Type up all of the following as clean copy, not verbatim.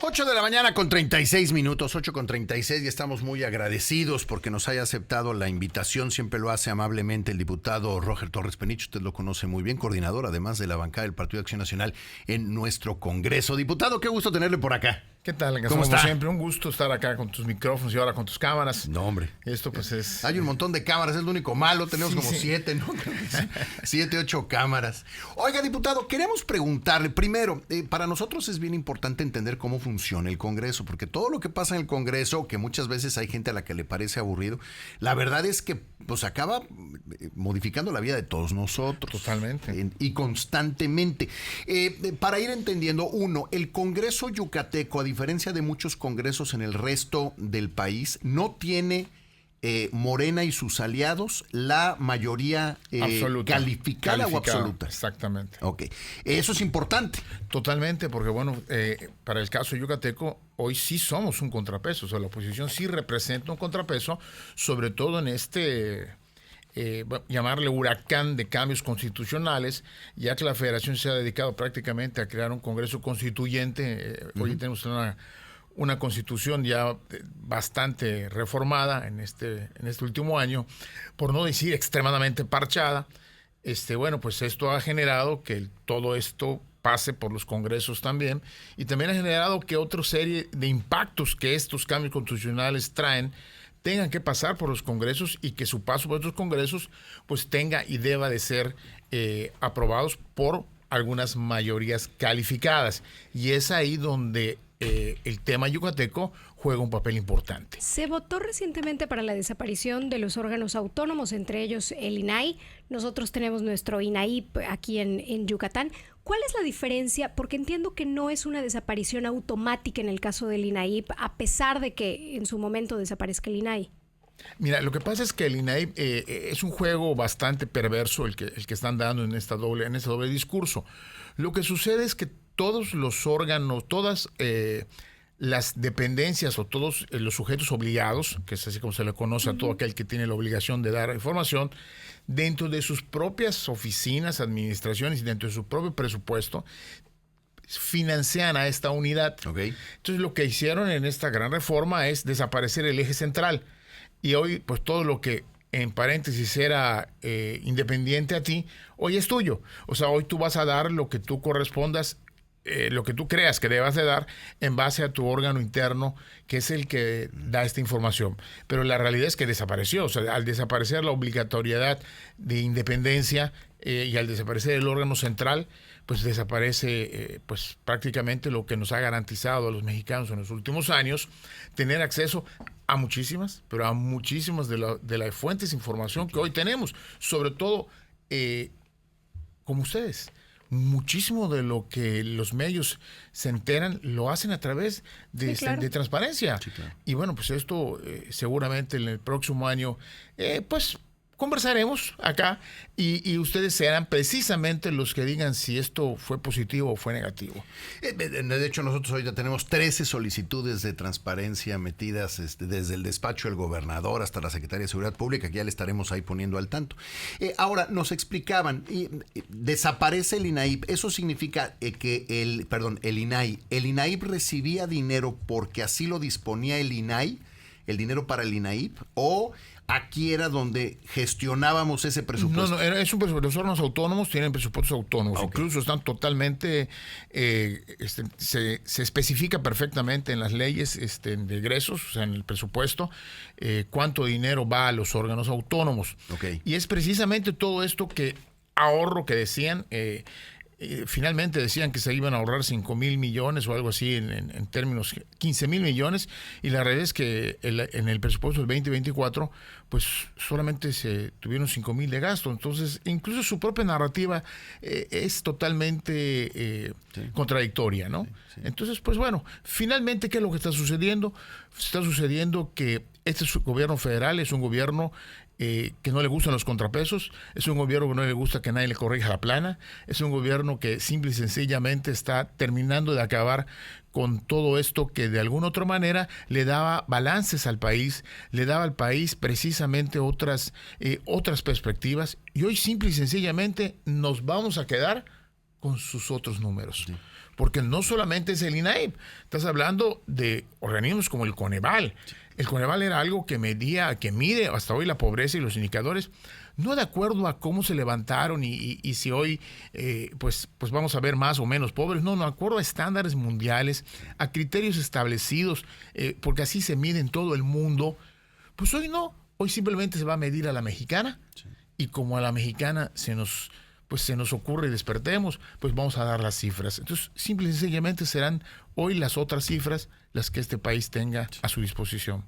8 de la mañana con 36 minutos, 8 con 36, y estamos muy agradecidos porque nos haya aceptado la invitación. Siempre lo hace amablemente el diputado Roger Torres Peniche, usted lo conoce muy bien, coordinador además de la bancada del Partido de Acción Nacional en nuestro Congreso. Diputado, qué gusto tenerle por acá. ¿Qué tal? ¿Cómo está? Siempre un gusto estar acá con tus micrófonos y ahora con tus cámaras. No, hombre. Esto pues es... Hay un montón de cámaras, es lo único malo. Tenemos como 7, ¿no? 7, 8 cámaras. Oiga, diputado, queremos preguntarle, primero, para nosotros es bien importante entender cómo funciona el Congreso, porque todo lo que pasa en el Congreso, que muchas veces hay gente a la que le parece aburrido, la verdad es que pues acaba modificando la vida de todos nosotros. Totalmente. Y constantemente. Para ir entendiendo, uno, el Congreso yucateco, a diferencia de muchos congresos en el resto del país, no tiene Morena y sus aliados la mayoría calificada o absoluta. Exactamente. Ok, eso es importante. Totalmente, porque bueno, para el caso yucateco, hoy sí somos un contrapeso, o sea, la oposición sí representa un contrapeso, sobre todo en este... llamarle huracán de cambios constitucionales, ya que la federación se ha dedicado prácticamente a crear un congreso constituyente. Hoy tenemos una constitución ya bastante reformada en este último año, por no decir extremadamente parchada. Bueno, pues esto ha generado que todo esto pase por los congresos también, y también ha generado que otra serie de impactos que estos cambios constitucionales traen tengan que pasar por los congresos, y que su paso por estos congresos pues tenga y deba de ser aprobados por algunas mayorías calificadas. Y es ahí donde el tema yucateco juega un papel importante. Se votó recientemente para la desaparición de los órganos autónomos, entre ellos el INAI. Nosotros tenemos nuestro INAIP aquí en Yucatán. ¿Cuál es la diferencia? Porque entiendo que no es una desaparición automática en el caso del INAIP, a pesar de que en su momento desaparezca el INAI. Mira, lo que pasa es que el INAIP es un juego bastante perverso el que están dando en ese doble discurso. Lo que sucede es que todos los órganos, todas las dependencias o todos los sujetos obligados, que es así como se le conoce a todo aquel que tiene la obligación de dar información, dentro de sus propias oficinas, administraciones y dentro de su propio presupuesto, financian a esta unidad. Okay. Entonces lo que hicieron en esta gran reforma es desaparecer el eje central. Y hoy, pues todo lo que en paréntesis era independiente a ti, hoy es tuyo. O sea, hoy tú vas a dar lo que tú correspondas, lo que tú creas que debas de dar en base a tu órgano interno, que es el que da esta información. Pero la realidad es que desapareció. O sea, al desaparecer la obligatoriedad de independencia y al desaparecer el órgano central, pues desaparece pues prácticamente lo que nos ha garantizado a los mexicanos en los últimos años, tener acceso a muchísimas, pero a muchísimas de las fuentes de información que hoy tenemos, sobre todo como ustedes. Muchísimo de lo que los medios se enteran lo hacen a través de, sí, claro, de transparencia. Sí, claro. Y bueno, pues esto seguramente en el próximo año, pues conversaremos acá y ustedes serán precisamente los que digan si esto fue positivo o fue negativo. De hecho, nosotros hoy ya tenemos 13 solicitudes de transparencia metidas desde el despacho del gobernador hasta la Secretaría de Seguridad Pública, que ya le estaremos ahí poniendo al tanto. Ahora, nos explicaban, desaparece el INAIP. Eso significa que el INAIP recibía dinero porque así lo disponía el INAI, el dinero para el INAIP, o aquí era donde gestionábamos ese presupuesto. No, es un presupuesto. Los órganos autónomos tienen presupuestos autónomos. Okay. Incluso están totalmente, se especifica perfectamente en las leyes de egresos, o sea, en el presupuesto, cuánto dinero va a los órganos autónomos. Okay. Y es precisamente todo esto que ahorro que decían, finalmente decían que se iban a ahorrar 5,000 millones o algo así en términos 15,000 millones, y la realidad es que en el presupuesto del 2024 pues solamente se tuvieron 5,000 de gasto. Entonces incluso su propia narrativa es totalmente contradictoria, ¿no? Sí. Entonces pues bueno, finalmente ¿qué es lo que está sucediendo? Está sucediendo que este gobierno federal es un gobierno que no le gustan los contrapesos, es un gobierno que no le gusta que nadie le corrija la plana, es un gobierno que simple y sencillamente está terminando de acabar con todo esto que de alguna otra manera le daba balances al país, le daba al país precisamente otras perspectivas, y hoy simple y sencillamente nos vamos a quedar con sus otros números. Sí. porque no solamente es el INAIP, estás hablando de organismos como el Coneval. El Coneval era algo que mide hasta hoy la pobreza y los indicadores, no de acuerdo a cómo se levantaron y si hoy pues vamos a ver más o menos pobres, no, de acuerdo a estándares mundiales, a criterios establecidos, porque así se mide en todo el mundo. Pues hoy no, hoy simplemente se va a medir a la mexicana, y como a la mexicana se nos ocurre y despertemos, pues vamos a dar las cifras. Entonces, simple y sencillamente serán hoy las otras cifras las que este país tenga a su disposición.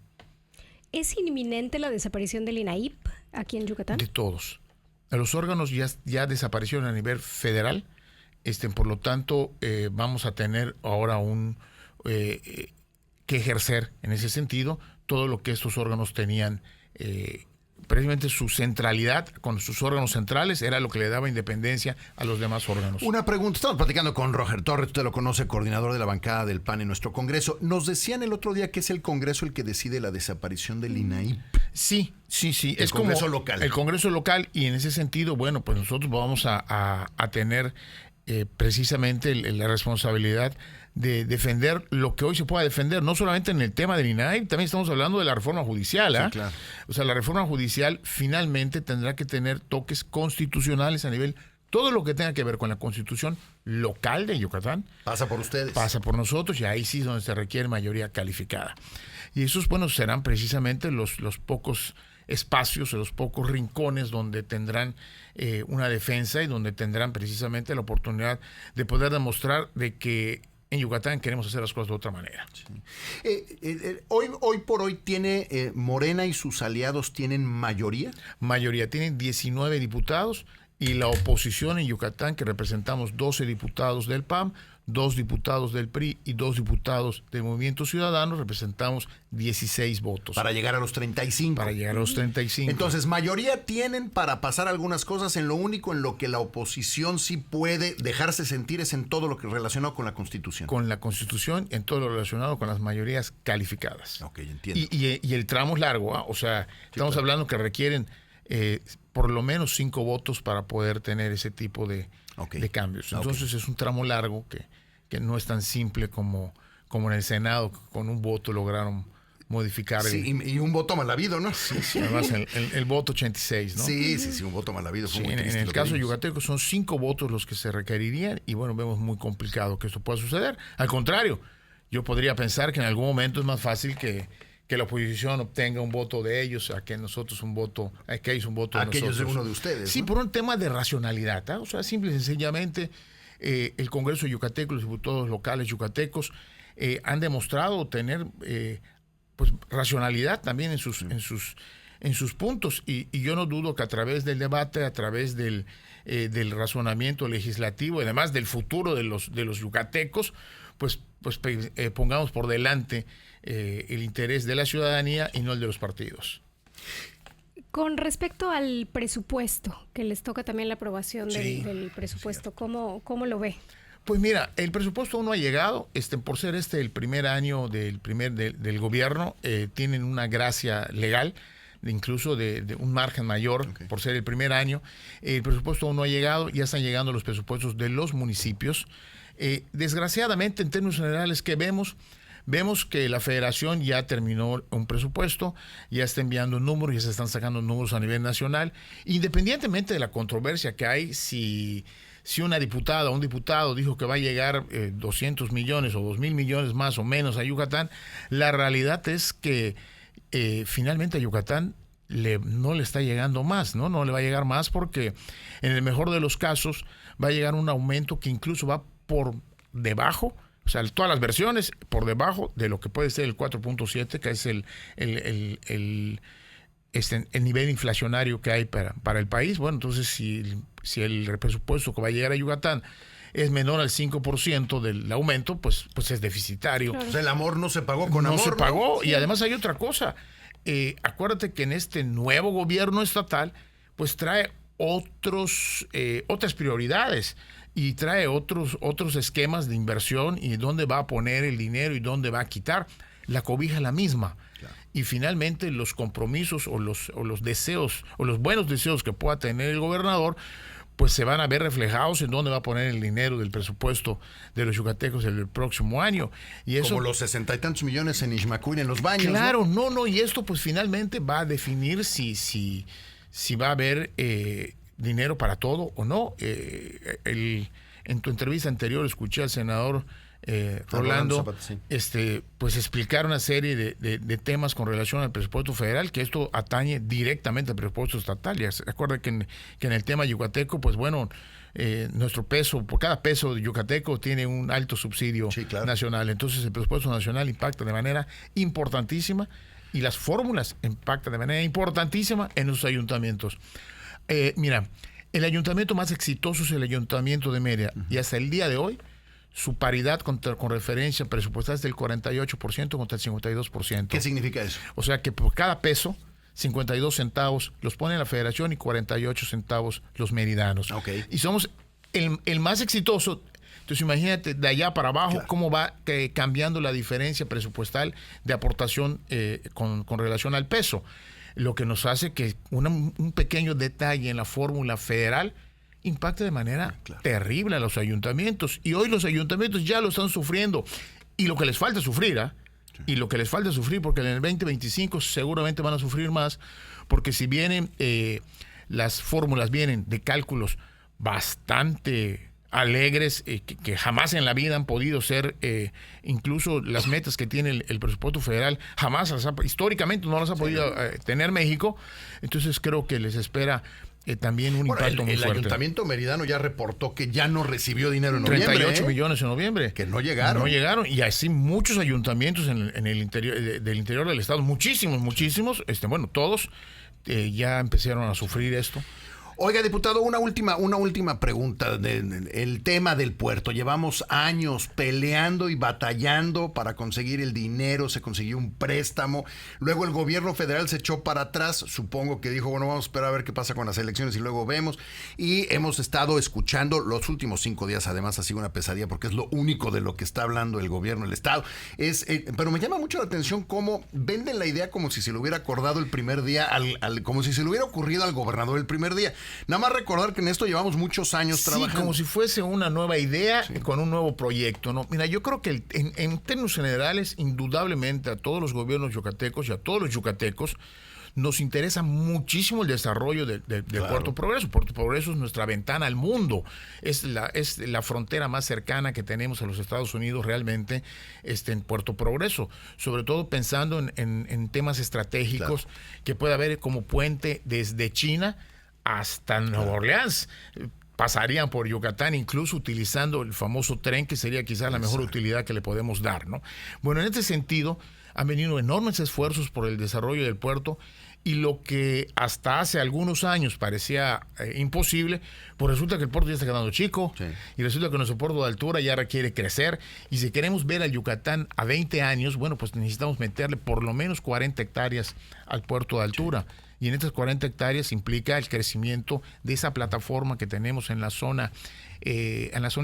¿Es inminente la desaparición del INAIP aquí en Yucatán? De todos. Los órganos ya desaparecieron a nivel federal, por lo tanto, vamos a tener ahora que ejercer en ese sentido todo lo que estos órganos tenían. Precisamente su centralidad con sus órganos centrales era lo que le daba independencia a los demás órganos. Una pregunta, estamos platicando con Roger Torres, usted lo conoce, coordinador de la bancada del PAN en nuestro Congreso. Nos decían el otro día que es el Congreso el que decide la desaparición del INAIP. Sí. El Congreso local. El Congreso local, y en ese sentido, bueno, pues nosotros vamos a tener precisamente la responsabilidad de defender lo que hoy se pueda defender, no solamente en el tema del INAIP, también estamos hablando de la reforma judicial. Sí, claro. O sea, la reforma judicial finalmente tendrá que tener toques constitucionales a nivel, todo lo que tenga que ver con la constitución local de Yucatán. Pasa por ustedes. Pasa por nosotros, y ahí sí es donde se requiere mayoría calificada. Y esos, bueno, serán precisamente los pocos espacios, los pocos rincones donde tendrán una defensa y donde tendrán precisamente la oportunidad de poder demostrar de que en Yucatán queremos hacer las cosas de otra manera. Sí. Hoy por hoy tiene Morena y sus aliados tienen mayoría. Mayoría, tienen 19 diputados, y la oposición en Yucatán, que representamos 12 diputados del PAN, 2 diputados del PRI y 2 diputados del Movimiento Ciudadano, representamos 16 votos. Para llegar a los 35. Para llegar a los 35. Entonces, mayoría tienen para pasar algunas cosas. En lo único en lo que la oposición sí puede dejarse sentir es en todo lo que relacionado con la Constitución. Con la Constitución, en todo lo relacionado con las mayorías calificadas. Ok, entiendo. Y el tramo es largo, ¿eh? O sea, estamos hablando que requieren por lo menos 5 votos para poder tener ese tipo de cambios. Entonces es un tramo largo que no es tan simple como en el Senado, que con un voto lograron modificar. Y un voto mal habido, ¿no? Sí. Además, el voto 86, ¿no? Sí, un voto mal habido. Fue muy triste. En el caso de Yucateco son 5 votos los que se requerirían, y bueno, vemos muy complicado que esto pueda suceder. Al contrario, yo podría pensar que en algún momento es más fácil que la oposición obtenga un voto de ellos a que nosotros un voto, a que ellos un voto de nosotros. Aquellos de uno de ustedes, Sí, ¿no? por un tema de racionalidad, ¿eh? O sea, simple y sencillamente el Congreso yucateco, los diputados locales yucatecos han demostrado tener pues racionalidad también en sus puntos, y yo no dudo que a través del debate, a través del razonamiento legislativo, además del futuro de los yucatecos, pues pongamos por delante el interés de la ciudadanía y no el de los partidos. Con respecto al presupuesto, que les toca también la aprobación del presupuesto, ¿cómo lo ve? Pues mira, el presupuesto aún no ha llegado, por ser el primer año del gobierno, tienen una gracia legal, incluso de un margen mayor, por ser el primer año. El presupuesto aún no ha llegado, ya están llegando los presupuestos de los municipios. Desgraciadamente, en términos generales, ¿qué vemos? Vemos que la federación ya terminó un presupuesto, ya está enviando números, ya se están sacando números a nivel nacional. Independientemente de la controversia que hay, si una diputada o un diputado dijo que va a llegar 200 millones o 2,000 millones más o menos a Yucatán, la realidad es que finalmente a Yucatán no le está llegando más, ¿no? No le va a llegar más, porque en el mejor de los casos va a llegar un aumento que incluso va por debajo, o sea, todas las versiones por debajo de lo que puede ser el 4.7, que es el nivel inflacionario que hay para el país. Bueno, entonces si el presupuesto que va a llegar a Yucatán es menor al 5% del aumento, pues es deficitario. Claro. O sea, el amor no se pagó con amor. No se pagó, ¿no? Y además hay otra cosa. Acuérdate que en este nuevo gobierno estatal, pues trae otras prioridades, y trae otros esquemas de inversión, y dónde va a poner el dinero y dónde va a quitar. La cobija es la misma. Claro. Y finalmente los compromisos o los deseos o los buenos deseos que pueda tener el gobernador, pues se van a ver reflejados en dónde va a poner el dinero del presupuesto de los yucatecos el próximo año. Y eso, como los 60 y tantos millones en Ixmacuil, en los baños. Claro, no, y esto pues finalmente va a definir si va a haber dinero para todo o no. En tu entrevista anterior escuché al senador Rolando Zapata, sí. Pues explicar una serie de temas con relación al presupuesto federal, que esto atañe directamente al presupuesto estatal. Ya se acuerda que en el tema yucateco, pues bueno, nuestro peso, por cada peso de yucateco tiene un alto subsidio nacional. Entonces el presupuesto nacional impacta de manera importantísima y las fórmulas impactan de manera importantísima en los ayuntamientos. Mira, el ayuntamiento más exitoso es el ayuntamiento de Mérida, y hasta el día de hoy su paridad con referencia presupuestal es del 48% contra el 52%. ¿Qué significa eso? O sea que por cada peso, 52 centavos los pone la federación y 48 centavos los meridanos. Okay. Y somos el más exitoso. Entonces imagínate de allá para abajo cómo va cambiando la diferencia presupuestal de aportación con relación al peso. Lo que nos hace que un pequeño detalle en la fórmula federal impacta de manera terrible a los ayuntamientos. Y hoy los ayuntamientos ya lo están sufriendo. Y lo que les falta sufrir, y lo que les falta sufrir, porque en el 2025 seguramente van a sufrir más, porque si vienen, las fórmulas vienen de cálculos bastante alegres, que jamás en la vida han podido ser, incluso las metas que tiene el presupuesto federal, jamás históricamente no las ha podido tener México. Entonces creo que les espera también un impacto muy fuerte. El ayuntamiento meridano ya reportó que ya no recibió dinero en noviembre. 38 millones en noviembre. Que no llegaron. No llegaron. Y así muchos ayuntamientos en el interior del interior del estado, muchísimos, bueno, todos ya empezaron a sufrir esto. Oiga, diputado, una última pregunta. El tema del puerto. Llevamos años peleando y batallando para conseguir el dinero. Se consiguió un préstamo. Luego el gobierno federal se echó para atrás. Supongo que dijo, bueno, vamos a esperar a ver qué pasa con las elecciones y luego vemos. Y hemos estado escuchando los últimos 5 días. Además, ha sido una pesadilla porque es lo único de lo que está hablando el gobierno, el Estado. Pero me llama mucho la atención cómo venden la idea como si se le hubiera acordado el primer día, como si se le hubiera ocurrido al gobernador el primer día. Nada más recordar que en esto llevamos muchos años trabajando. Sí, como si fuese una nueva idea con un nuevo proyecto, ¿no? Mira, yo creo que en términos generales, indudablemente a todos los gobiernos yucatecos y a todos los yucatecos nos interesa muchísimo el desarrollo de Puerto Progreso. Puerto Progreso es nuestra ventana al mundo. Es la frontera más cercana que tenemos a los Estados Unidos realmente en Puerto Progreso. Sobre todo pensando en temas estratégicos que pueda haber como puente desde China hasta Nueva Orleans. Pasarían por Yucatán, incluso utilizando el famoso tren, que sería quizás la mejor utilidad que le podemos dar, ¿no? Bueno, en este sentido, han venido enormes esfuerzos por el desarrollo del puerto, y lo que hasta hace algunos años parecía imposible, pues resulta que el puerto ya está quedando chico, y resulta que nuestro puerto de altura ya requiere crecer, y si queremos ver al Yucatán a 20 años, bueno, pues necesitamos meterle por lo menos 40 hectáreas al puerto de altura. Y en estas 40 hectáreas implica el crecimiento de esa plataforma que tenemos en la zona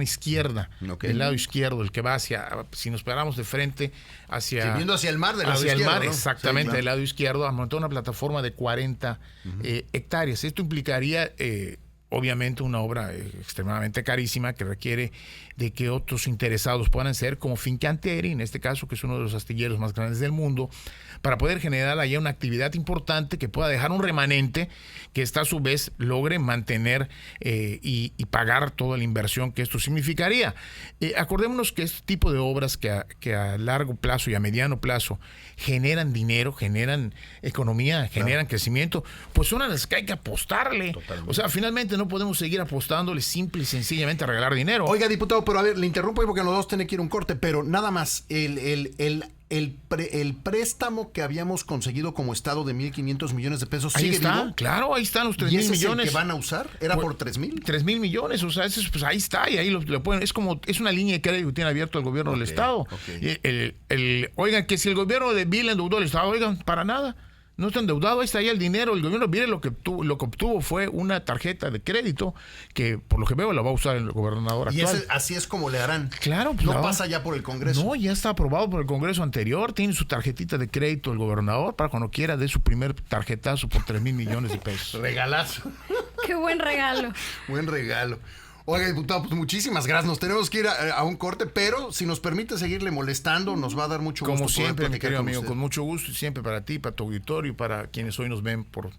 izquierda, del lado izquierdo, el que va si nos paramos de frente viendo hacia el mar, del lado izquierdo, mar, ¿no? exactamente, del lado izquierdo, a montar una plataforma de 40 hectáreas. Esto implicaría obviamente una obra extremadamente carísima que requiere de que otros interesados puedan ser, como Fincantieri, en este caso, que es uno de los astilleros más grandes del mundo, para poder generar allá una actividad importante que pueda dejar un remanente que esta a su vez logre mantener y pagar toda la inversión que esto significaría. Acordémonos que este tipo de obras que a largo plazo y a mediano plazo generan dinero, generan economía, generan crecimiento, pues son a las que hay que apostarle. Totalmente. O sea, finalmente no podemos seguir apostándole simple y sencillamente a regalar dinero. Oiga, diputado, pero a ver, le interrumpo porque los dos tienen que ir a un corte, pero nada más, el préstamo que habíamos conseguido como Estado de 1,500 millones de pesos sigue vivo. Claro, ahí están los 3,000 millones. ¿Y ese es el que van a usar? ¿Era pues, por 3,000? 3,000 millones, o sea, pues ahí está, y ahí lo pueden, es una línea de crédito que tiene abierto el gobierno del Estado. Oigan, que si el gobierno de Vila endeudó al Estado, oigan, para nada. No está endeudado, ahí está ya el dinero. El gobierno, mire, lo que obtuvo fue una tarjeta de crédito que, por lo que veo, la va a usar el gobernador actual. Y así es como le harán. Claro. Pues no pasa ya por el Congreso. No, ya está aprobado por el Congreso anterior. Tiene su tarjetita de crédito el gobernador para cuando quiera dé su primer tarjetazo por 3,000 millones de pesos. Regalazo. Qué buen regalo. Buen regalo. Oiga, diputado, pues muchísimas gracias. Nos tenemos que ir a un corte, pero si nos permite seguirle molestando, nos va a dar mucho gusto. Como siempre, mi querido amigo, usted. con mucho gusto, y siempre para ti, para tu auditorio y para quienes hoy nos ven por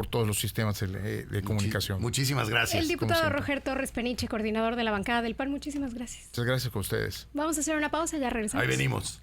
todos los sistemas de comunicación. Muchísimas gracias. El diputado Roger Torres Peniche, coordinador de la bancada del PAN, muchísimas gracias. Muchas gracias con ustedes. Vamos a hacer una pausa y ya regresamos. Ahí venimos.